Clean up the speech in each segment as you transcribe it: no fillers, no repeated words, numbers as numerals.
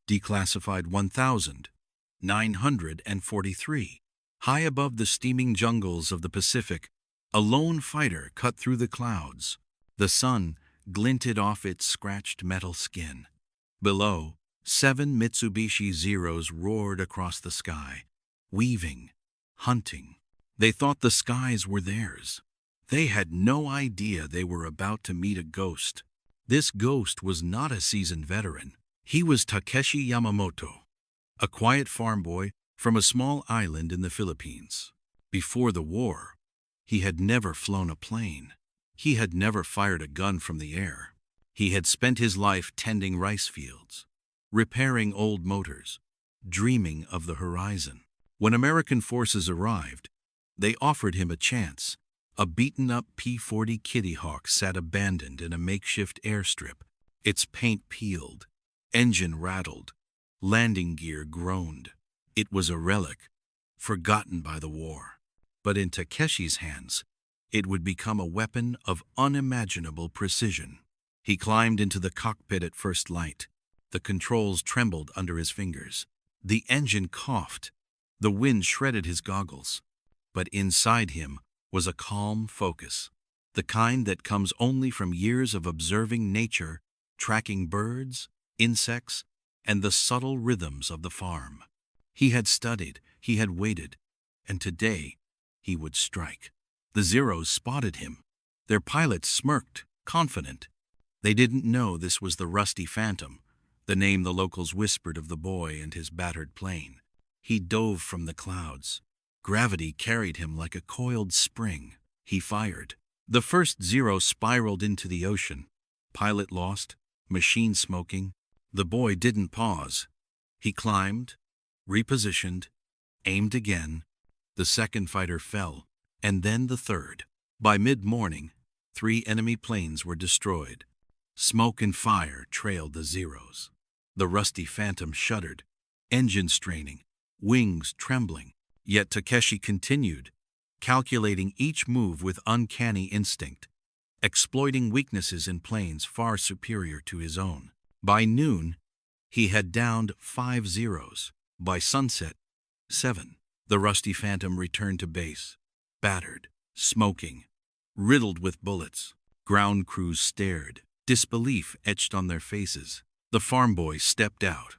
declassified 1943. High above the steaming jungles of the Pacific, a lone fighter cut through the clouds. The sun glinted off its scratched metal skin. Below, 7 Mitsubishi Zeros roared across the sky, weaving, hunting. They thought the skies were theirs. They had no idea they were about to meet a ghost. This ghost was not a seasoned veteran. He was Takeshi Yamamoto, a quiet farm boy from a small island in the Philippines. Before the war, he had never flown a plane. He had never fired a gun from the air. He had spent his life tending rice fields, repairing old motors, dreaming of the horizon. When American forces arrived, they offered him a chance. A beaten-up P-40 Kitty Hawk sat abandoned in a makeshift airstrip. Its paint peeled, engine rattled, landing gear groaned. It was a relic, forgotten by the war. But in Takeshi's hands, it would become a weapon of unimaginable precision. He climbed into the cockpit at first light. The controls trembled under his fingers. The engine coughed. The wind shredded his goggles. But inside him was a calm focus, the kind that comes only from years of observing nature, tracking birds, insects, and the subtle rhythms of the farm. He had studied, he had waited, and today he would strike. The Zeros spotted him. Their pilot smirked, confident. They didn't know this was the Rusty Phantom, the name the locals whispered of the boy and his battered plane. He dove from the clouds. Gravity carried him like a coiled spring. He fired. The first Zero spiraled into the ocean. Pilot lost, machine smoking. The boy didn't pause. He climbed, repositioned, aimed again. The second fighter fell, and then the third. By mid-morning, 3 enemy planes were destroyed. Smoke and fire trailed the Zeros. The Rusty Phantom shuddered, engine straining, wings trembling. Yet Takeshi continued, calculating each move with uncanny instinct, exploiting weaknesses in planes far superior to his own. By noon, he had downed 5 Zeros. By sunset, 7. The Rusty Phantom returned to base, battered, smoking, riddled with bullets. Ground crews stared, disbelief etched on their faces. The farm boy stepped out,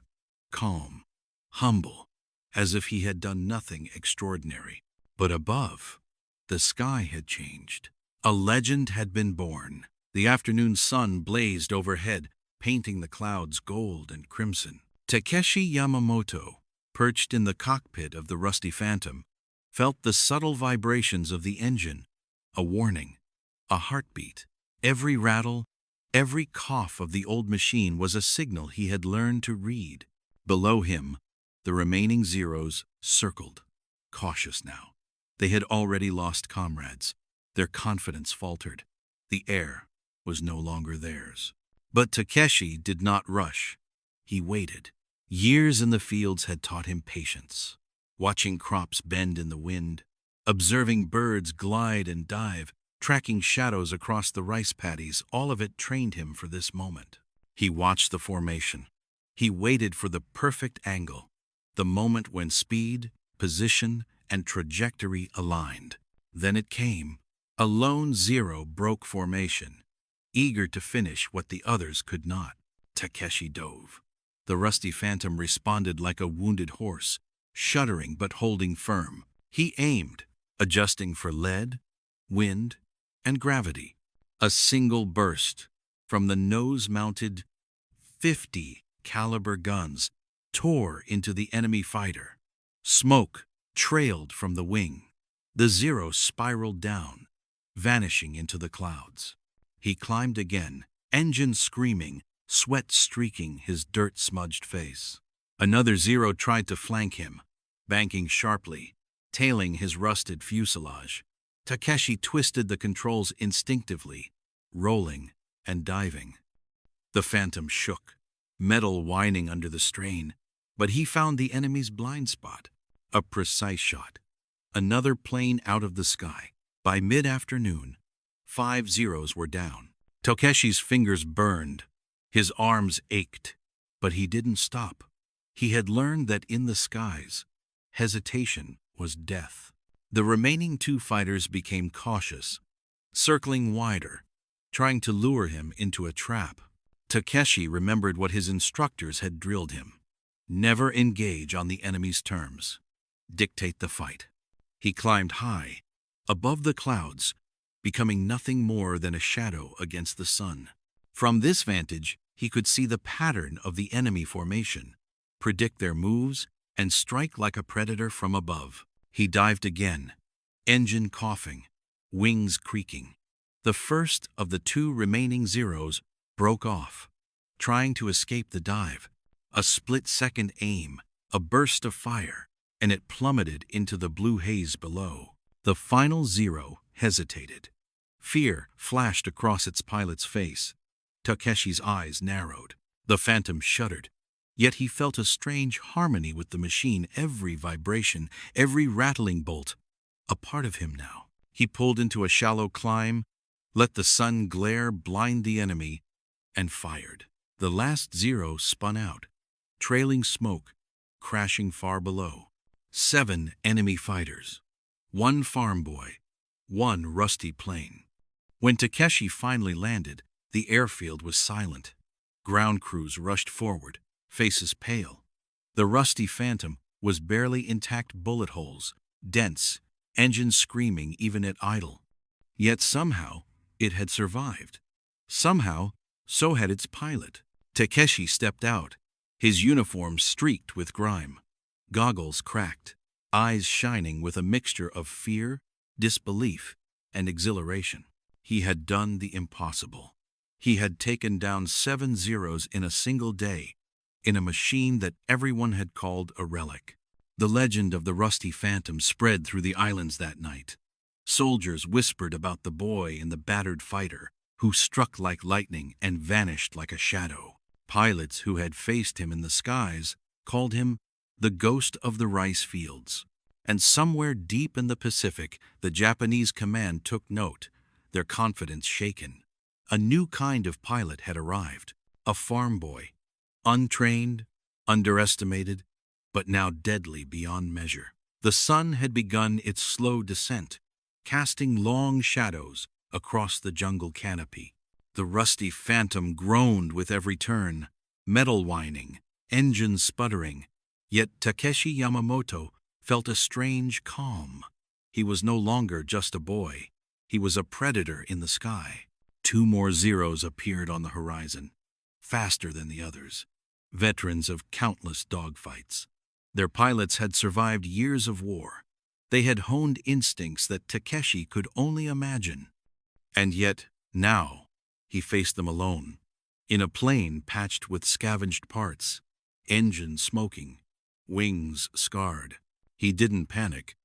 calm, humble, as if he had done nothing extraordinary. But above, the sky had changed. A legend had been born. The afternoon sun blazed overhead, painting the clouds gold and crimson. Takeshi Yamamoto, perched in the cockpit of the Rusty Phantom, felt the subtle vibrations of the engine, a warning, a heartbeat. Every rattle, every cough of the old machine was a signal he had learned to read. Below him, the remaining Zeros circled, cautious now. They had already lost comrades. Their confidence faltered. The air was no longer theirs. But Takeshi did not rush. He waited. Years in the fields had taught him patience. Watching crops bend in the wind, observing birds glide and dive, tracking shadows across the rice paddies, all of it trained him for this moment. He watched the formation. He waited for the perfect angle. The moment when speed, position, and trajectory aligned. Then it came. A lone Zero broke formation, eager to finish what the others could not. Takeshi dove. The Rusty Phantom responded like a wounded horse, shuddering but holding firm. He aimed, adjusting for lead, wind, and gravity. A single burst from the nose-mounted 50 caliber guns tore into the enemy fighter. Smoke trailed from the wing. The Zero spiraled down, vanishing into the clouds. He climbed again, engine screaming, sweat streaking his dirt-smudged face. Another Zero tried to flank him, banking sharply, tailing his rusted fuselage. Takeshi twisted the controls instinctively, rolling and diving. The Phantom shook, metal whining under the strain, but he found the enemy's blind spot. A precise shot. Another plane out of the sky. By mid-afternoon, 5 Zeros were down. Takeshi's fingers burned. His arms ached, but he didn't stop. He had learned that in the skies, hesitation was death. The remaining two fighters became cautious, circling wider, trying to lure him into a trap. Takeshi remembered what his instructors had drilled him. Never engage on the enemy's terms. Dictate the fight. He climbed high, above the clouds, becoming nothing more than a shadow against the sun. From this vantage, he could see the pattern of the enemy formation, predict their moves, and strike like a predator from above. He dived again, engine coughing, wings creaking. The first of the two remaining Zeros broke off, trying to escape the dive. A split-second aim, a burst of fire, and it plummeted into the blue haze below. The final Zero hesitated. Fear flashed across its pilot's face. Takeshi's eyes narrowed. The Phantom shuddered. Yet he felt a strange harmony with the machine, every vibration, every rattling bolt, a part of him now. He pulled into a shallow climb, let the sun glare blind the enemy, and fired. The last Zero spun out, trailing smoke, crashing far below. 7 enemy fighters. 1 farm boy. 1 rusty plane. When Takeshi finally landed, the airfield was silent. Ground crews rushed forward, faces pale. The rusty Phantom was barely intact, bullet holes, dents, engines screaming even at idle. Yet somehow it had survived. Somehow, so had its pilot. Takeshi stepped out, his uniform streaked with grime, goggles cracked, eyes shining with a mixture of fear, disbelief, and exhilaration. He had done the impossible. He had taken down 7 Zeros in a single day, in a machine that everyone had called a relic. The legend of the rusty Phantom spread through the islands that night. Soldiers whispered about the boy and the battered fighter, who struck like lightning and vanished like a shadow. Pilots who had faced him in the skies called him the ghost of the rice fields. And somewhere deep in the Pacific, the Japanese command took note, their confidence shaken. A new kind of pilot had arrived, a farm boy, untrained, underestimated, but now deadly beyond measure. The sun had begun its slow descent, casting long shadows across the jungle canopy. The rusty Phantom groaned with every turn, metal whining, engines sputtering. Yet Takeshi Yamamoto felt a strange calm. He was no longer just a boy. He was a predator in the sky. 2 more Zeros appeared on the horizon, faster than the others, veterans of countless dogfights. Their pilots had survived years of war. They had honed instincts that Takeshi could only imagine. And yet, now, he faced them alone, in a plane patched with scavenged parts, engines smoking, wings scarred. He didn't panic.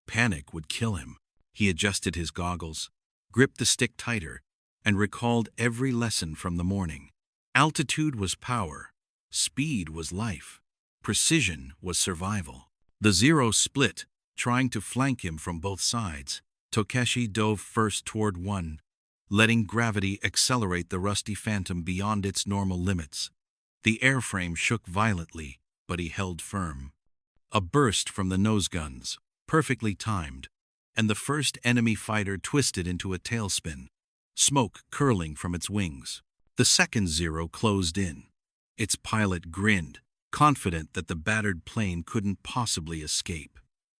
Panic would kill him. He adjusted his goggles, gripped the stick tighter, and recalled every lesson from the morning. Altitude was power. Speed was life. Precision was survival. The Zero split, trying to flank him from both sides. Takeshi dove first toward one, letting gravity accelerate the rusty Phantom beyond its normal limits. The airframe shook violently, but he held firm. A burst from the nose guns, perfectly timed, and the first enemy fighter twisted into a tailspin, smoke curling from its wings. The second Zero closed in. Its pilot grinned, confident that the battered plane couldn't possibly escape.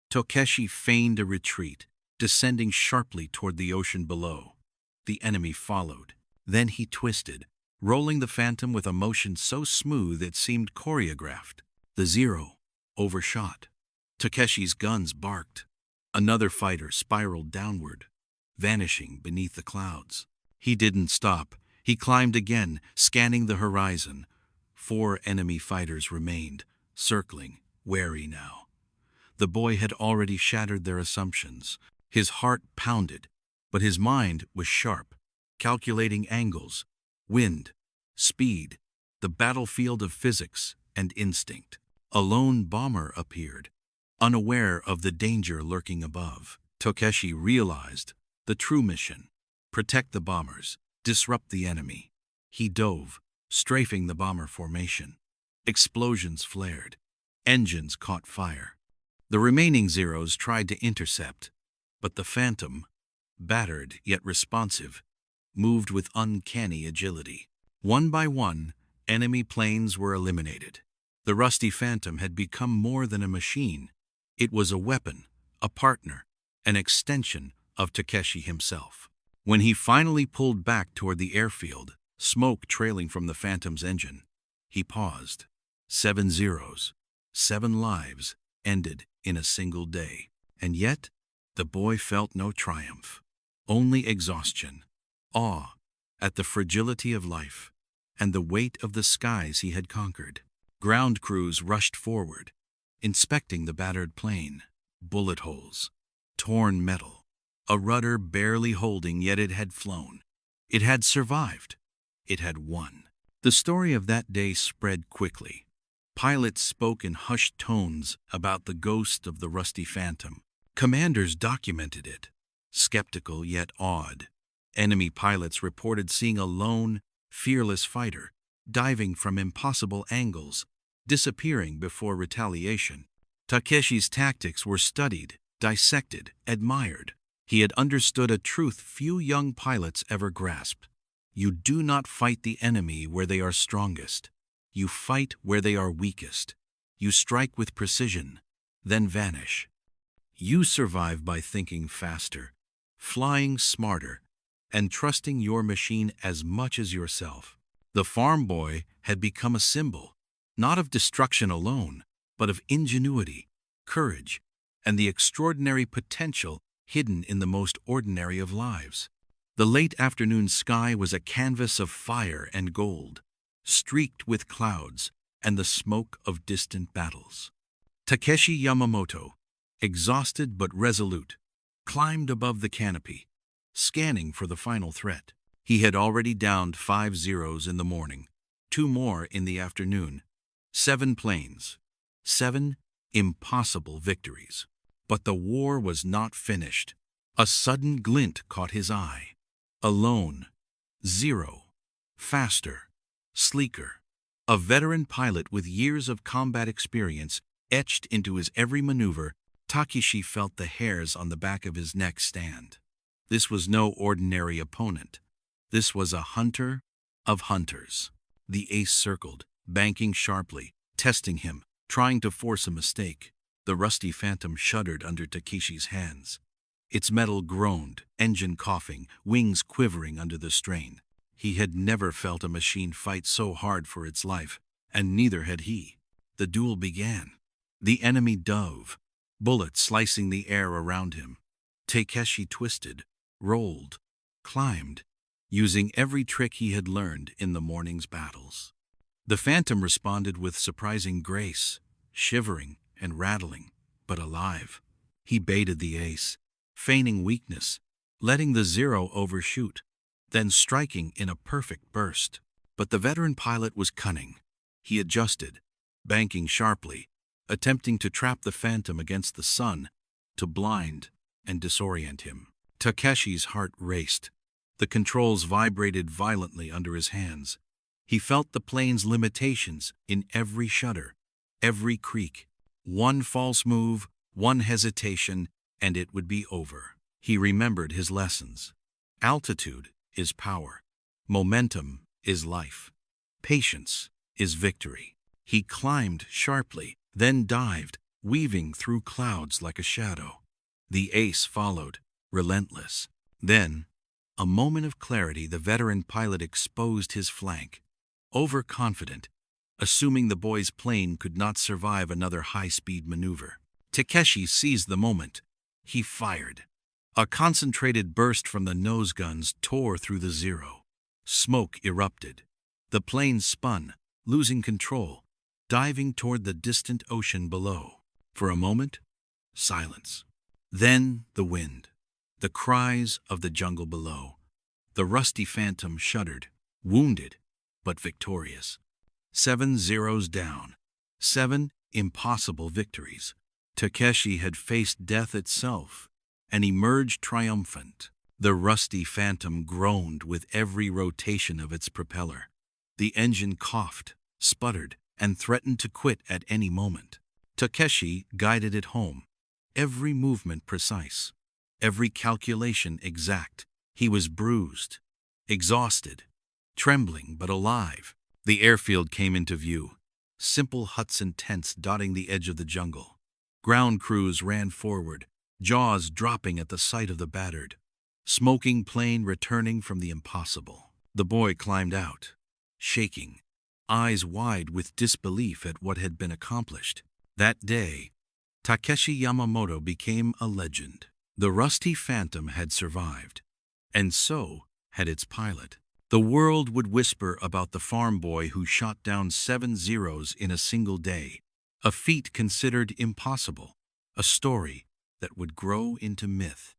Takeshi feigned a retreat, descending sharply toward the ocean below. The enemy followed. Then he twisted, rolling the Phantom with a motion so smooth it seemed choreographed. The Zero overshot. Takeshi's guns barked. Another fighter spiraled downward, vanishing beneath the clouds. He didn't stop. He climbed again, scanning the horizon. 4 enemy fighters remained, circling, wary now. The boy had already shattered their assumptions. His heart pounded, but his mind was sharp, calculating angles, wind, speed, the battlefield of physics and instinct. A lone bomber appeared, unaware of the danger lurking above. Takeshi realized the true mission: protect the bombers, disrupt the enemy. He dove, strafing the bomber formation. Explosions flared. Engines caught fire. The remaining Zeros tried to intercept, but the Phantom, battered yet responsive, moved with uncanny agility. One by one, enemy planes were eliminated. The rusty Phantom had become more than a machine. It was a weapon, a partner, an extension of Takeshi himself. When he finally pulled back toward the airfield, smoke trailing from the Phantom's engine, he paused. 7 Zeros, 7 lives, ended in a single day. And yet, the boy felt no triumph, only exhaustion, awe at the fragility of life, and the weight of the skies he had conquered. Ground crews rushed forward, inspecting the battered plane. Bullet holes, torn metal, a rudder barely holding, yet it had flown. It had survived. It had won. The story of that day spread quickly. Pilots spoke in hushed tones about the ghost of the rusty Phantom. Commanders documented it, skeptical yet awed. Enemy pilots reported seeing a lone, fearless fighter diving from impossible angles, disappearing before retaliation. Takeshi's tactics were studied, dissected, admired. He had understood a truth few young pilots ever grasped. You do not fight the enemy where they are strongest. You fight where they are weakest. You strike with precision, then vanish. You survive by thinking faster, flying smarter, and trusting your machine as much as yourself. The farm boy had become a symbol, not of destruction alone, but of ingenuity, courage, and the extraordinary potential hidden in the most ordinary of lives. The late afternoon sky was a canvas of fire and gold, streaked with clouds and the smoke of distant battles. Takeshi Yamamoto, exhausted but resolute, climbed above the canopy, scanning for the final threat. He had already downed 5 Zeros in the morning, 2 more in the afternoon, 7 planes, 7 impossible victories. But the war was not finished. A sudden glint caught his eye. Alone, Zero, faster, sleeker. A veteran pilot with years of combat experience etched into his every maneuver, Takeshi felt the hairs on the back of his neck stand. This was no ordinary opponent. This was a hunter of hunters. The ace circled, banking sharply, testing him, trying to force a mistake. The rusty Phantom shuddered under Takeshi's hands. Its metal groaned, engine coughing, wings quivering under the strain. He had never felt a machine fight so hard for its life, and neither had he. The duel began. The enemy dove, bullets slicing the air around him. Takeshi twisted, rolled, climbed, using every trick he had learned in the morning's battles. The Phantom responded with surprising grace, shivering and rattling, but alive. He baited the ace, feigning weakness, letting the Zero overshoot, then striking in a perfect burst. But the veteran pilot was cunning. He adjusted, banking sharply, attempting to trap the Phantom against the sun, to blind and disorient him. Takeshi's heart raced. The controls vibrated violently under his hands. He felt the plane's limitations in every shudder, every creak. One false move, one hesitation, and it would be over. He remembered his lessons. Altitude is power. Momentum is life. Patience is victory. He climbed sharply, then dived, weaving through clouds like a shadow. The ace followed, relentless. Then, a moment of clarity, the veteran pilot exposed his flank. Overconfident, assuming the boy's plane could not survive another high-speed maneuver. Takeshi seized the moment. He fired. A concentrated burst from the nose guns tore through the Zero. Smoke erupted. The plane spun, losing control, diving toward the distant ocean below. For a moment, silence. Then the wind. The cries of the jungle below. The rusty Phantom shuddered, wounded, but victorious. 7 Zeros down. 7 impossible victories. Takeshi had faced death itself and emerged triumphant. The rusty Phantom groaned with every rotation of its propeller. The engine coughed, sputtered, and threatened to quit at any moment. Takeshi guided it home, every movement precise, every calculation exact. He was bruised, exhausted, trembling but alive. The airfield came into view, simple huts and tents dotting the edge of the jungle. Ground crews ran forward, jaws dropping at the sight of the battered, smoking plane returning from the impossible. The boy climbed out, shaking, eyes wide with disbelief at what had been accomplished. That day, Takeshi Yamamoto became a legend. The rusty Phantom had survived, and so had its pilot. The world would whisper about the farm boy who shot down 7 Zeros in a single day, a feat considered impossible, a story that would grow into myth.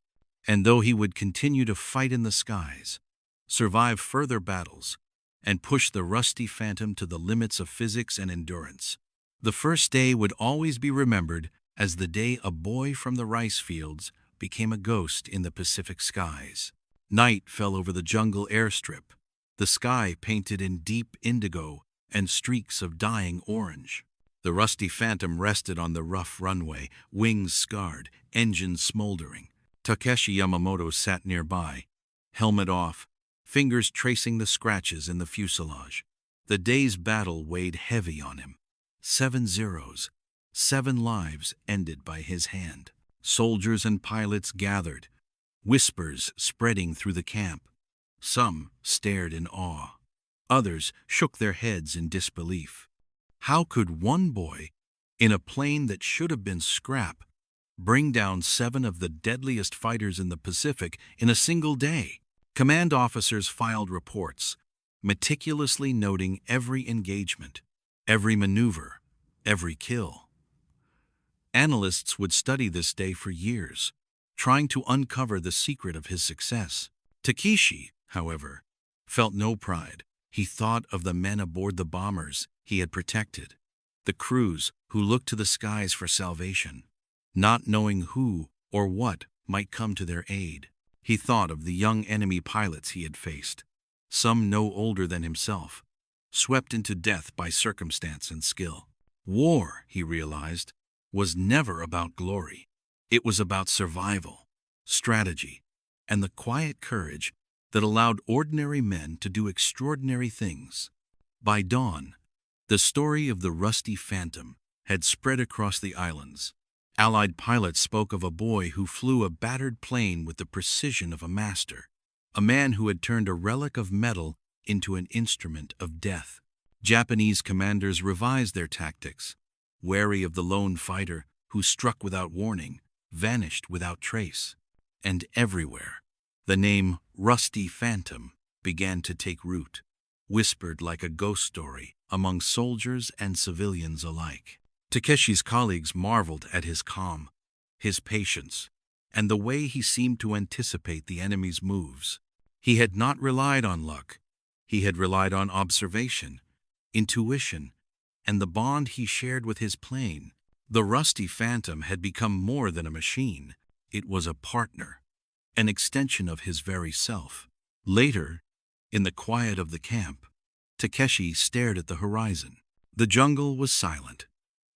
And though he would continue to fight in the skies, survive further battles, and push the rusty Phantom to the limits of physics and endurance, the first day would always be remembered as the day a boy from the rice fields became a ghost in the Pacific skies. Night fell over the jungle airstrip, the sky painted in deep indigo and streaks of dying orange. The rusty Phantom rested on the rough runway, wings scarred, engines smoldering. Takeshi Yamamoto sat nearby, helmet off, fingers tracing the scratches in the fuselage. The day's battle weighed heavy on him. 7 Zeros, 7 lives ended by his hand. Soldiers and pilots gathered, whispers spreading through the camp. Some stared in awe. Others shook their heads in disbelief. How could one boy, in a plane that should have been scrap, bring down 7 of the deadliest fighters in the Pacific in a single day? Command officers filed reports, meticulously noting every engagement, every maneuver, every kill. Analysts would study this day for years, trying to uncover the secret of his success. Takeshi, however, felt no pride. He thought of the men aboard the bombers he had protected, the crews who looked to the skies for salvation, not knowing who or what might come to their aid. He thought of the young enemy pilots he had faced, some no older than himself, swept into death by circumstance and skill. War, he realized, was never about glory. It was about survival, strategy, and the quiet courage that allowed ordinary men to do extraordinary things. By dawn, the story of the rusty Phantom had spread across the islands. Allied pilots spoke of a boy who flew a battered plane with the precision of a master, a man who had turned a relic of metal into an instrument of death. Japanese commanders revised their tactics, wary of the lone fighter who struck without warning, vanished without trace. And everywhere, the name Rusty Phantom began to take root, whispered like a ghost story among soldiers and civilians alike. Takeshi's colleagues marveled at his calm, his patience, and the way he seemed to anticipate the enemy's moves. He had not relied on luck. He had relied on observation, intuition, and the bond he shared with his plane. The rusty Phantom had become more than a machine. It was a partner, an extension of his very self. Later, in the quiet of the camp, Takeshi stared at the horizon. The jungle was silent,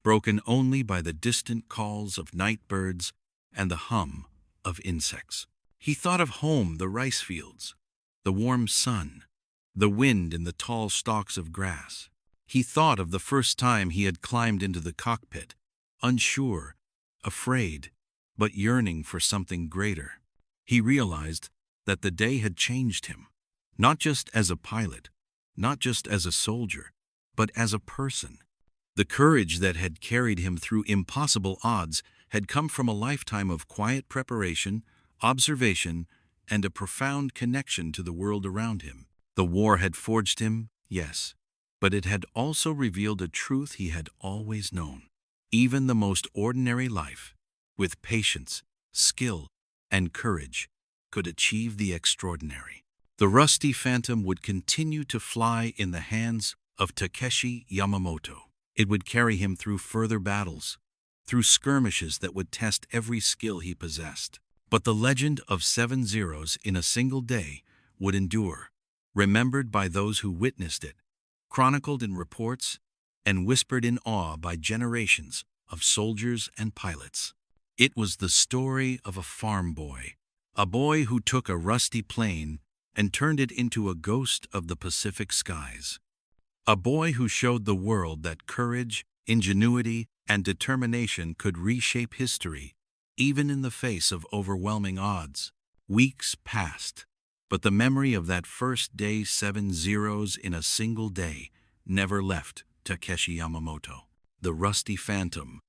broken only by the distant calls of night birds and the hum of insects. He thought of home, the rice fields, the warm sun, the wind in the tall stalks of grass. He thought of the first time he had climbed into the cockpit, unsure, afraid, but yearning for something greater. He realized that the day had changed him, not just as a pilot, not just as a soldier, but as a person. The courage that had carried him through impossible odds had come from a lifetime of quiet preparation, observation, and a profound connection to the world around him. The war had forged him, yes, but it had also revealed a truth he had always known. Even the most ordinary life, with patience, skill, and courage, could achieve the extraordinary. The rusty Phantom would continue to fly in the hands of Takeshi Yamamoto. It would carry him through further battles, through skirmishes that would test every skill he possessed. But the legend of 7 Zeros in a single day would endure, remembered by those who witnessed it, chronicled in reports, and whispered in awe by generations of soldiers and pilots. It was the story of a farm boy, a boy who took a rusty plane and turned it into a ghost of the Pacific skies. A boy who showed the world that courage, ingenuity, and determination could reshape history, even in the face of overwhelming odds. Weeks passed, but the memory of that first day, 7 zeros in a single day, never left Takeshi Yamamoto. The rusty phantom,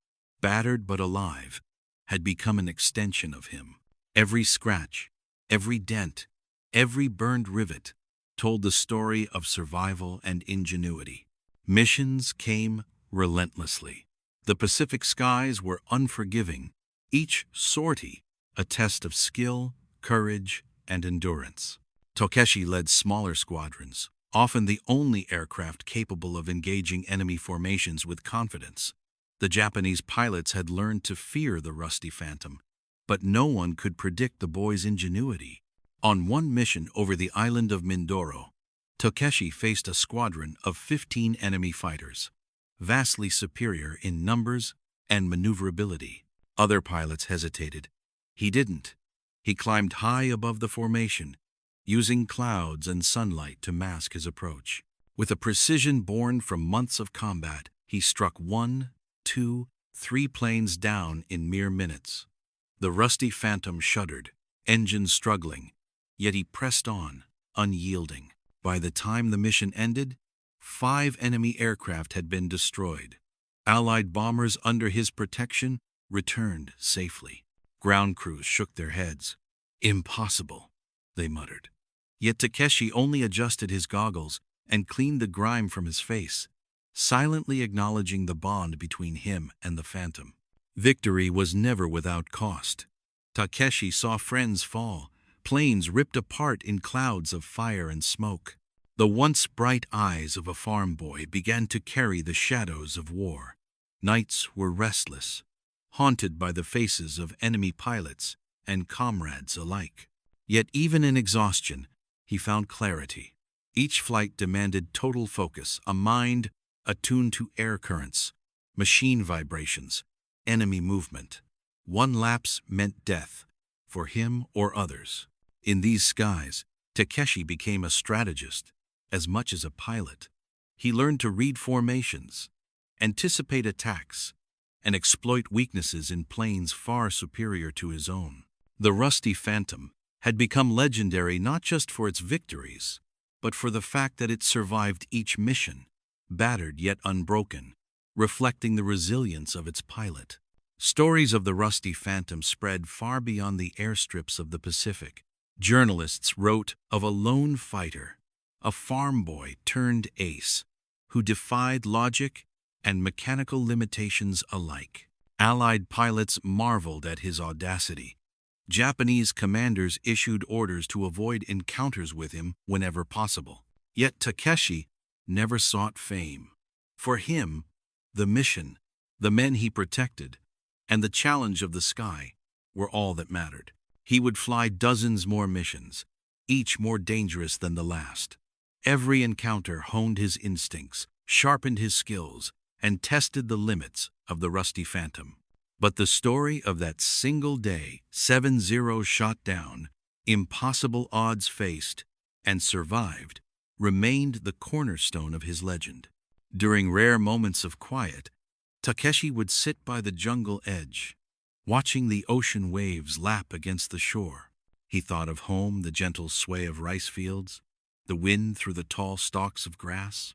battered but alive, had become an extension of him. Every scratch, every dent, every burned rivet told the story of survival and ingenuity. Missions came relentlessly. The Pacific skies were unforgiving, each sortie a test of skill, courage, and endurance. Takeshi led smaller squadrons, often the only aircraft capable of engaging enemy formations with confidence. The Japanese pilots had learned to fear the rusty phantom, but no one could predict the boy's ingenuity. On one mission over the island of Mindoro, Takeshi faced a squadron of 15 enemy fighters, vastly superior in numbers and maneuverability. Other pilots hesitated. He didn't. He climbed high above the formation, using clouds and sunlight to mask his approach. With a precision born from months of combat, he struck 1, 2, 3 planes down in mere minutes. The rusty phantom shuddered, engines struggling, yet he pressed on, unyielding. By the time the mission ended, 5 enemy aircraft had been destroyed. Allied bombers under his protection returned safely. Ground crews shook their heads. "Impossible," they muttered. Yet Takeshi only adjusted his goggles and cleaned the grime from his face, silently acknowledging the bond between him and the phantom. Victory was never without cost. Takeshi saw friends fall, planes ripped apart in clouds of fire and smoke. The once bright eyes of a farm boy began to carry the shadows of war. Nights were restless, haunted by the faces of enemy pilots and comrades alike. Yet even in exhaustion, he found clarity. Each flight demanded total focus, a mind attuned to air currents, machine vibrations, enemy movement. One lapse meant death, for him or others. In these skies, Takeshi became a strategist as much as a pilot. He learned to read formations, anticipate attacks, and exploit weaknesses in planes far superior to his own. The rusty phantom had become legendary not just for its victories, but for the fact that it survived each mission, battered yet unbroken, reflecting the resilience of its pilot. Stories of the rusty phantom spread far beyond the airstrips of the Pacific. Journalists wrote of a lone fighter, a farm boy turned ace, who defied logic and mechanical limitations alike. Allied pilots marveled at his audacity. Japanese commanders issued orders to avoid encounters with him whenever possible. Yet Takeshi never sought fame. For him, the mission, the men he protected, and the challenge of the sky were all that mattered. He would fly dozens more missions, each more dangerous than the last. Every encounter honed his instincts, sharpened his skills, and tested the limits of the rusty phantom. But the story of that single day, 7 zeros shot down, impossible odds faced, and survived, remained the cornerstone of his legend. During rare moments of quiet, Takeshi would sit by the jungle edge, watching the ocean waves lap against the shore. He thought of home, the gentle sway of rice fields, the wind through the tall stalks of grass,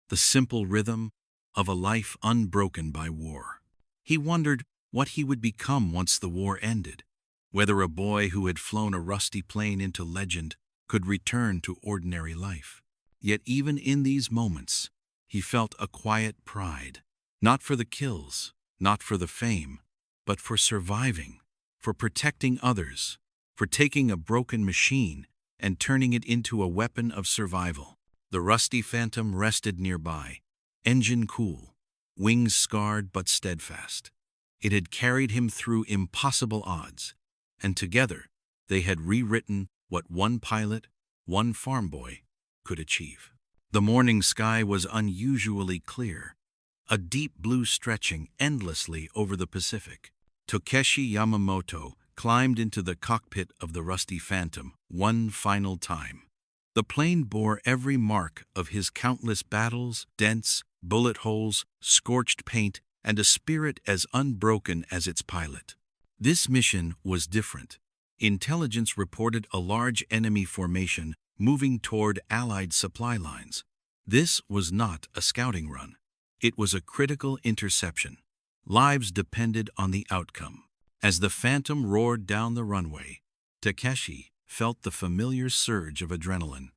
the simple rhythm of a life unbroken by war. He wondered what he would become once the war ended, whether a boy who had flown a rusty plane into legend could return to ordinary life. Yet even in these moments, he felt a quiet pride, not for the kills, not for the fame, but for surviving, for protecting others, for taking a broken machine and turning it into a weapon of survival. The rusty phantom rested nearby, engine cool, wings scarred but steadfast. It had carried him through impossible odds, and together they had rewritten what one pilot, one farm boy, could achieve. The morning sky was unusually clear, a deep blue stretching endlessly over the Pacific. Takeshi Yamamoto climbed into the cockpit of the rusty Phantom one final time. The plane bore every mark of his countless battles, dents, bullet holes, scorched paint, and a spirit as unbroken as its pilot. This mission was different. Intelligence reported a large enemy formation moving toward Allied supply lines. This was not a scouting run. It was a critical interception. Lives depended on the outcome. As the Phantom roared down the runway, Takeshi felt the familiar surge of adrenaline.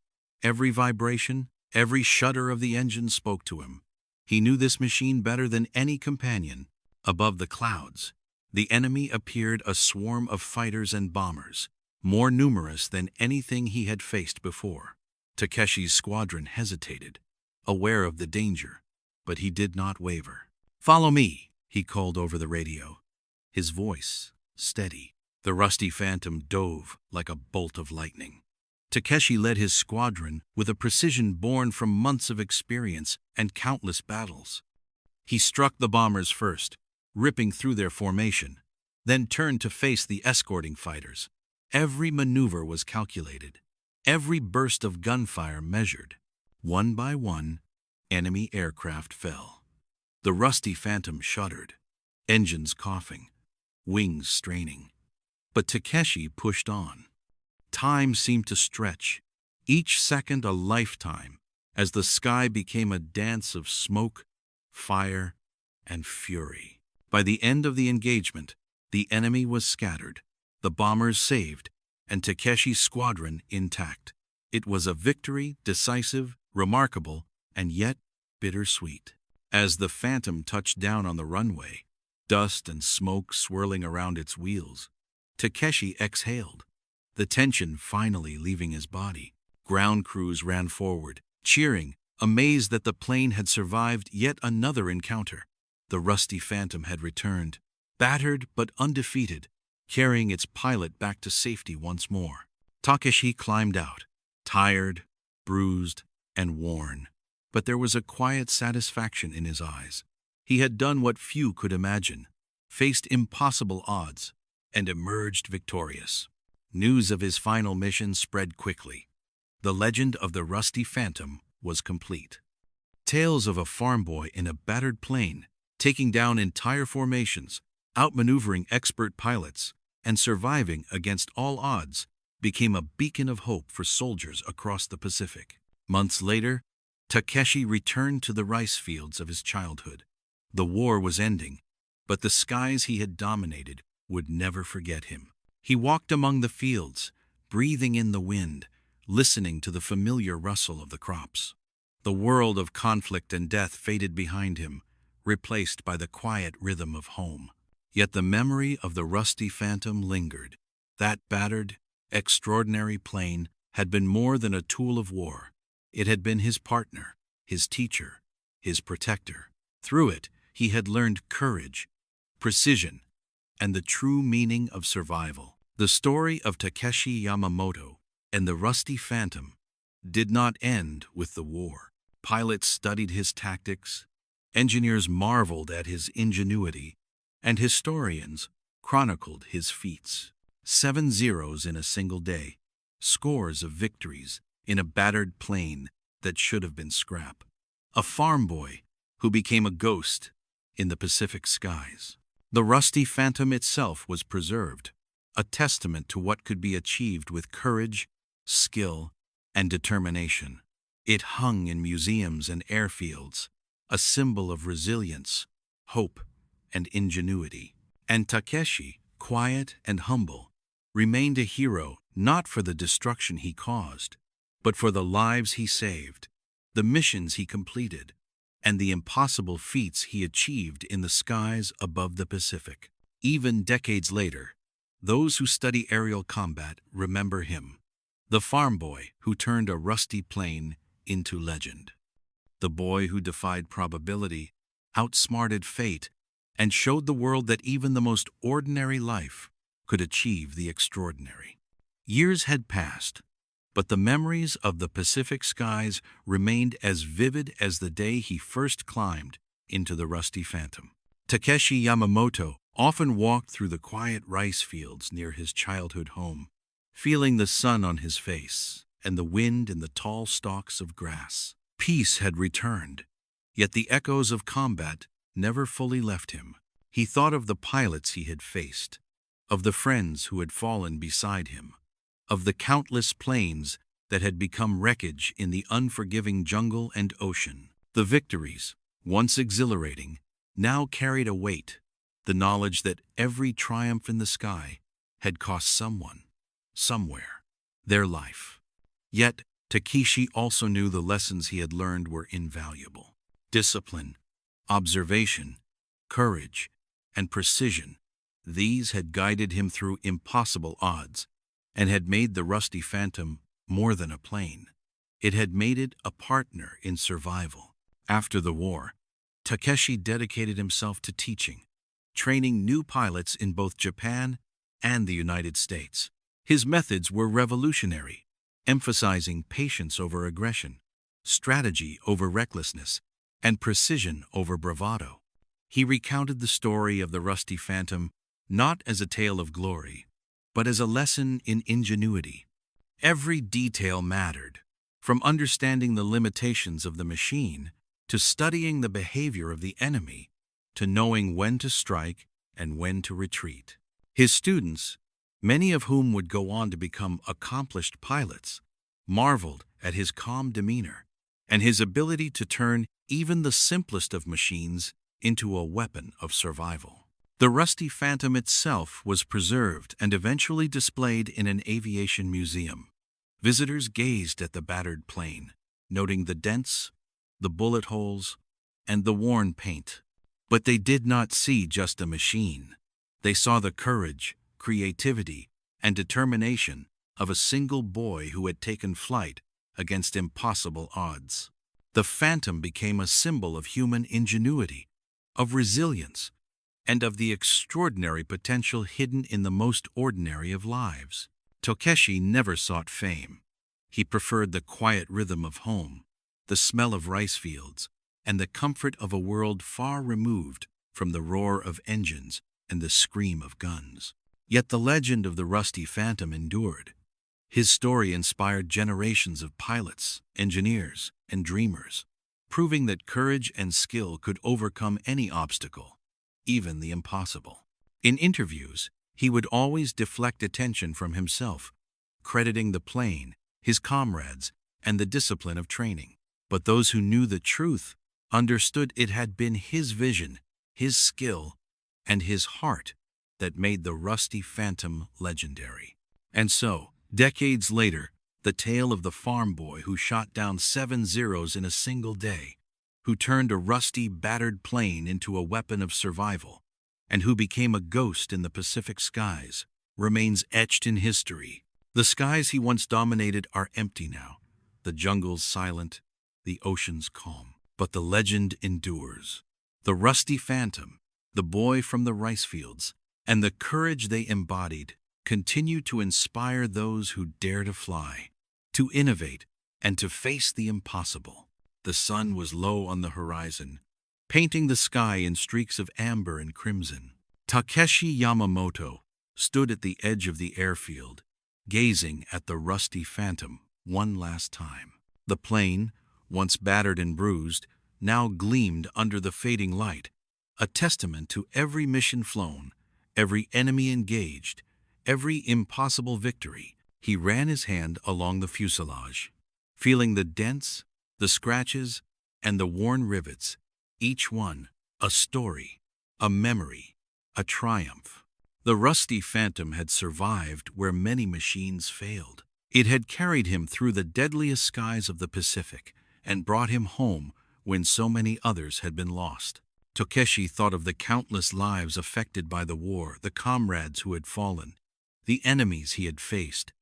Every vibration, every shudder of the engine spoke to him. He knew this machine better than any companion. Above the clouds, the enemy appeared a swarm of fighters and bombers, more numerous than anything he had faced before. Takeshi's squadron hesitated, aware of the danger, but he did not waver. "Follow me," he called over the radio, his voice steady. The rusty Phantom dove like a bolt of lightning. Takeshi led his squadron with a precision born from months of experience and countless battles. He struck the bombers first, ripping through their formation, then turned to face the escorting fighters. Every maneuver was calculated, every burst of gunfire measured. One by one, enemy aircraft fell. The rusty Phantom shuddered, engines coughing, wings straining. But Takeshi pushed on. Time seemed to stretch, each second a lifetime, as the sky became a dance of smoke, fire, and fury. By the end of the engagement, the enemy was scattered, the bombers saved, and Takeshi's squadron intact. It was a victory, decisive, remarkable, and yet bittersweet. As the Phantom touched down on the runway, dust and smoke swirling around its wheels, Takeshi exhaled, the tension finally leaving his body. Ground crews ran forward, cheering, amazed that the plane had survived yet another encounter. The rusty Phantom had returned, battered but undefeated, carrying its pilot back to safety once more. Takeshi climbed out, tired, bruised, and worn, but there was a quiet satisfaction in his eyes. He had done what few could imagine, faced impossible odds, and emerged victorious. News of his final mission spread quickly. The legend of the rusty Phantom was complete. Tales of a farm boy in a battered plane, taking down entire formations, outmaneuvering expert pilots, and surviving against all odds, became a beacon of hope for soldiers across the Pacific. Months later, Takeshi returned to the rice fields of his childhood. The war was ending, but the skies he had dominated would never forget him. He walked among the fields, breathing in the wind, listening to the familiar rustle of the crops. The world of conflict and death faded behind him, replaced by the quiet rhythm of home. Yet the memory of the rusty Phantom lingered. That battered, extraordinary plane had been more than a tool of war. It had been his partner, his teacher, his protector. Through it, he had learned courage, precision, and the true meaning of survival. The story of Takeshi Yamamoto and the rusty Phantom did not end with the war. Pilots studied his tactics, engineers marveled at his ingenuity, and historians chronicled his feats. 7 zeros in a single day, scores of victories in a battered plane that should have been scrap. A farm boy who became a ghost in the Pacific skies. The rusty Phantom itself was preserved, a testament to what could be achieved with courage, skill, and determination. It hung in museums and airfields, a symbol of resilience, hope, and ingenuity. And Takeshi, quiet and humble, remained a hero not for the destruction he caused, but for the lives he saved, the missions he completed, and the impossible feats he achieved in the skies above the Pacific. Even decades later, those who study aerial combat remember him, the farm boy who turned a rusty plane into legend. The boy who defied probability, outsmarted fate, and showed the world that even the most ordinary life could achieve the extraordinary. Years had passed, but the memories of the Pacific skies remained as vivid as the day he first climbed into the rusty phantom. Takeshi Yamamoto often walked through the quiet rice fields near his childhood home, feeling the sun on his face and the wind in the tall stalks of grass. Peace had returned, yet the echoes of combat never fully left him. He thought of the pilots he had faced, of the friends who had fallen beside him, of the countless planes that had become wreckage in the unforgiving jungle and ocean. The victories, once exhilarating, now carried a weight, the knowledge that every triumph in the sky had cost someone, somewhere, their life. Yet, Takeshi also knew the lessons he had learned were invaluable. Discipline, observation, courage, and precision, these had guided him through impossible odds and had made the rusty phantom more than a plane. It had made it a partner in survival. After the war, Takeshi dedicated himself to teaching, training new pilots in both Japan and the United States. His methods were revolutionary, emphasizing patience over aggression, strategy over recklessness, and precision over bravado. He recounted the story of the rusty phantom not as a tale of glory, but as a lesson in ingenuity. Every detail mattered, from understanding the limitations of the machine to studying the behavior of the enemy, to knowing when to strike and when to retreat. His students, many of whom would go on to become accomplished pilots, marveled at his calm demeanor and his ability to turn even the simplest of machines into a weapon of survival. The rusty phantom itself was preserved and eventually displayed in an aviation museum. Visitors gazed at the battered plane, noting the dents, the bullet holes, and the worn paint. But they did not see just a machine. They saw the courage, creativity, and determination of a single boy who had taken flight against impossible odds. The phantom became a symbol of human ingenuity, of resilience, and of the extraordinary potential hidden in the most ordinary of lives. Takeshi never sought fame. He preferred the quiet rhythm of home, the smell of rice fields, and the comfort of a world far removed from the roar of engines and the scream of guns. Yet the legend of the rusty phantom endured. His story inspired generations of pilots, engineers, and dreamers, proving that courage and skill could overcome any obstacle, even the impossible. In interviews, he would always deflect attention from himself, crediting the plane, his comrades, and the discipline of training. But those who knew the truth understood it had been his vision, his skill, and his heart that made the rusty phantom legendary. And so, decades later, the tale of the farm boy who shot down 7 Zeros in a single day, who turned a rusty, battered plane into a weapon of survival, and who became a ghost in the Pacific skies, remains etched in history. The skies he once dominated are empty now, the jungles silent, the oceans calm. But the legend endures. The rusty phantom, the boy from the rice fields, and the courage they embodied continue to inspire those who dare to fly, to innovate, and to face the impossible. The sun was low on the horizon, painting the sky in streaks of amber and crimson. Takeshi Yamamoto stood at the edge of the airfield, gazing at the rusty phantom one last time. The plane, once battered and bruised, now gleamed under the fading light, a testament to every mission flown, every enemy engaged, every impossible victory. He ran his hand along the fuselage, feeling the dents, the scratches, and the worn rivets, each one a story, a memory, a triumph. The rusty phantom had survived where many machines failed. It had carried him through the deadliest skies of the Pacific and brought him home when so many others had been lost. Takeshi thought of the countless lives affected by the war, the comrades who had fallen, the enemies he had faced,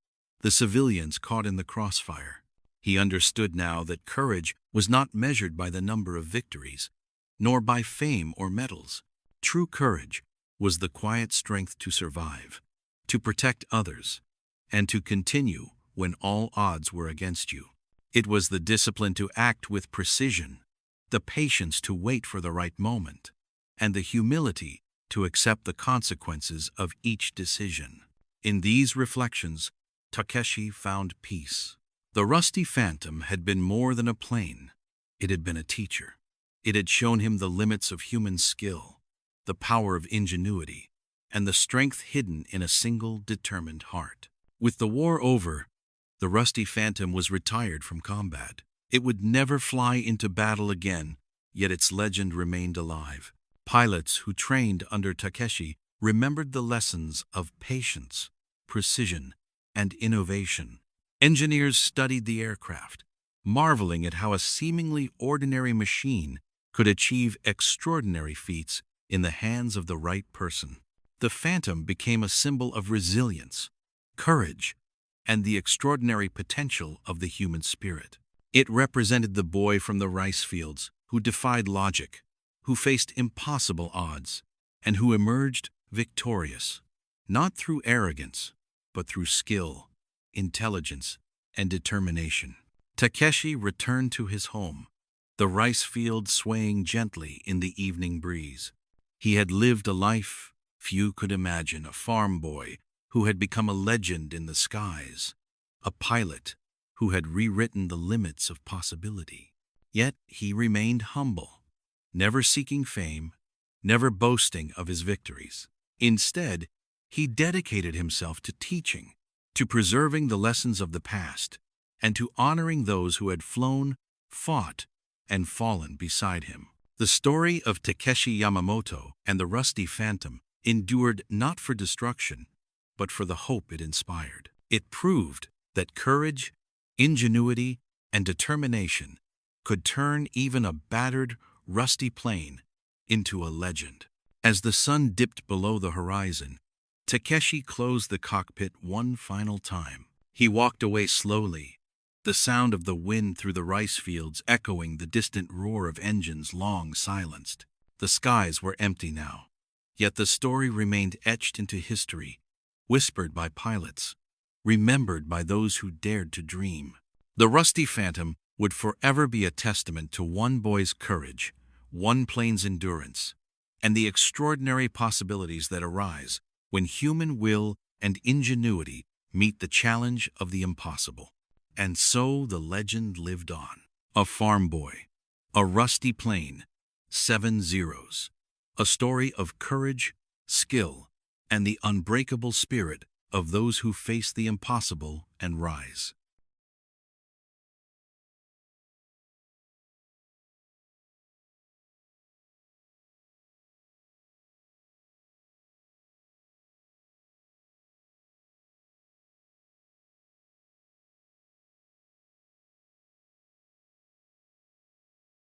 the civilians caught in the crossfire. He understood now that courage was not measured by the number of victories, nor by fame or medals. True courage was the quiet strength to survive, to protect others, and to continue when all odds were against you. It was the discipline to act with precision, the patience to wait for the right moment, and the humility to accept the consequences of each decision. In these reflections, Takeshi found peace. The rusty phantom had been more than a plane. It had been a teacher. It had shown him the limits of human skill, the power of ingenuity, and the strength hidden in a single determined heart. With the war over, the rusty phantom was retired from combat. It would never fly into battle again, yet its legend remained alive. Pilots who trained under Takeshi remembered the lessons of patience, precision, and innovation. Engineers studied the aircraft, marveling at how a seemingly ordinary machine could achieve extraordinary feats in the hands of the right person. The Phantom became a symbol of resilience, courage, and the extraordinary potential of the human spirit. It represented the boy from the rice fields who defied logic, who faced impossible odds, and who emerged victorious, not through arrogance, but through skill, intelligence, and determination. Takeshi returned to his home, the rice field swaying gently in the evening breeze. He had lived a life few could imagine, a farm boy who had become a legend in the skies, a pilot who had rewritten the limits of possibility. Yet he remained humble, never seeking fame, never boasting of his victories. Instead, he dedicated himself to teaching, to preserving the lessons of the past, and to honoring those who had flown, fought, and fallen beside him. The story of Takeshi Yamamoto and the Rusty Phantom endured not for destruction, but for the hope it inspired. It proved that courage, ingenuity, and determination could turn even a battered, rusty plane into a legend. As the sun dipped below the horizon, Takeshi closed the cockpit one final time. He walked away slowly, the sound of the wind through the rice fields echoing the distant roar of engines long silenced. The skies were empty now, yet the story remained etched into history, whispered by pilots, remembered by those who dared to dream. The Rusty Phantom would forever be a testament to one boy's courage, one plane's endurance, and the extraordinary possibilities that arise when human will and ingenuity meet the challenge of the impossible. And so the legend lived on. A farm boy, a rusty plane, 7 zeros. A story of courage, skill, and the unbreakable spirit of those who face the impossible and rise.